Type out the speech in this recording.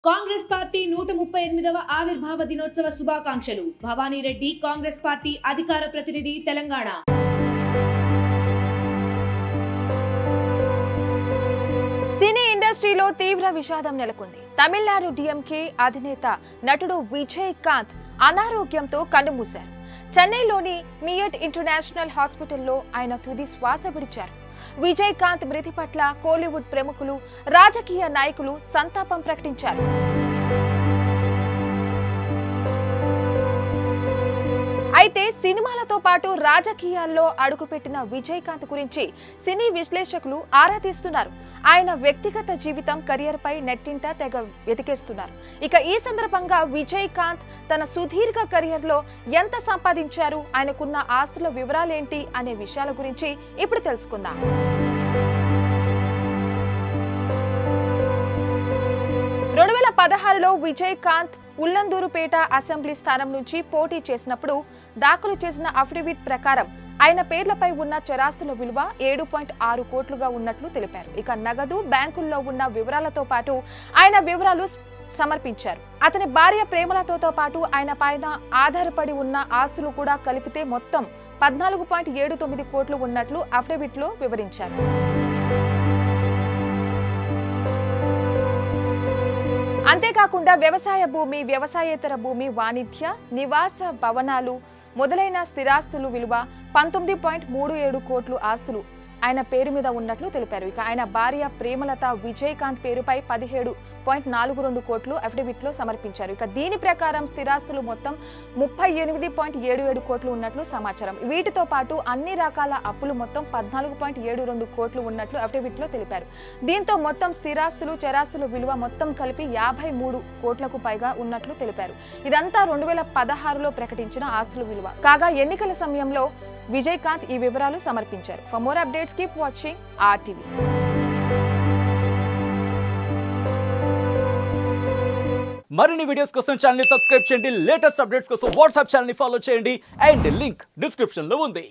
Congress party 138వ ఆవిర్భావ దినోత్సవ శుభాకాంక్షలు. భవానీ రెడ్డి, కాంగ్రెస్ పార్టీ అధికార ప్రతినిధి, తెలంగాణ. సినీ ఇండస్ట్రీలో తీవ్ర విషాదం నెలకొంది. తమిళనాడు డిఎంకే అధినేత నటుడు విజయకాంత్ అనారోగ్యంతో కన్నుమూశారు. చెన్నైలోని మియట్ ఇంటర్నేషనల్ హాస్పిటల్లో ఆయన తుది శ్వాస విడిచారు. విజయకాంత్ మృతి పట్ల కోలీవుడ్ ప్రముఖులు, రాజకీయ నాయకులు సంతాపం ప్రకటించారు. అయితే సినిమాలతో పాటు రాజకీయాల్లో అడుగుపెట్టిన విజయకాంత్ గురించి సినీ విశ్లేషకులు ఆరా తీస్తున్నారు. ఆయన వ్యక్తిగత జీవితం, కెరియర్ పై నెట్టింట తెగ వెతికేస్తున్నారు. ఇక ఈ సందర్భంగా విజయకాంత్ తన సుదీర్ఘ కెరియర్ లో ఎంత సంపాదించారు, ఆయనకున్న ఆస్తుల వివరాలేంటి అనే విషయాల గురించి ఇప్పుడు తెలుసుకుందాం. 2016లో విజయకాంత్ ఉల్లందూరుపేట అసెంబ్లీ స్థానం నుంచి పోటీ చేసినప్పుడు దాఖలు చేసిన అఫిడవిట్ ప్రకారం ఆయన పేర్లపై ఉన్న చరాస్తుల విలువ 7.6 కోట్లుగా ఉన్నట్లు తెలిపారు. ఇక నగదు, బ్యాంకుల్లో ఉన్న వివరాలతో పాటు ఆయన వివరాలు సమర్పించారు. అతని భార్య ప్రేమలతో పాటు ఆయన పైన ఆధారపడి ఉన్న ఆస్తులు కూడా కలిపితే మొత్తం 14.79 కోట్లు ఉన్నట్లు అఫిడవిట్ లో వివరించారు. అంతేకాకుండా వ్యవసాయ భూమి, వ్యవసాయేతర భూమి, వాణిజ్య, నివాస భవనాలు మొదలైన స్థిరాస్తులు విలువ 19.37 కోట్లు ఆస్తులు ఆయన పేరు మీద ఉన్నట్లు తెలిపారు. ఇక ఆయన భార్య ప్రేమలత విజయకాంత్ పేరుపై 17.42 కోట్లు అఫిడవిట్ లో సమర్పించారు. ఇక దీని ప్రకారం స్థిరాస్తులు మొత్తం 38.77 కోట్లు ఉన్నట్లు సమాచారం. వీటితో పాటు అన్ని రకాల అప్పులు మొత్తం 14.72 కోట్లు ఉన్నట్లు అఫిడవిట్ లో తెలిపారు. దీంతో మొత్తం స్థిరాస్తులు, చరాస్తుల విలువ మొత్తం కలిపి 53 కోట్లకు పైగా ఉన్నట్లు తెలిపారు. ఇదంతా 2016లో ప్రకటించిన ఆస్తుల విలువ కాగా ఎన్నికల సమయంలో విజయకాంత్ ఈ వివరాలు సమర్పించారు. For more updates keep watching RTV. మరిన్ని వీడియోస్ కోసం ఛానల్ ని సబ్స్క్రైబ్ చేయండి. లేటెస్ట్ అప్డేట్స్ కోసం వాట్సాప్ ఛానల్ ని ఫాలో చేయండి. అండ్ లింక్ డిస్క్రిప్షన్ లో ఉంది.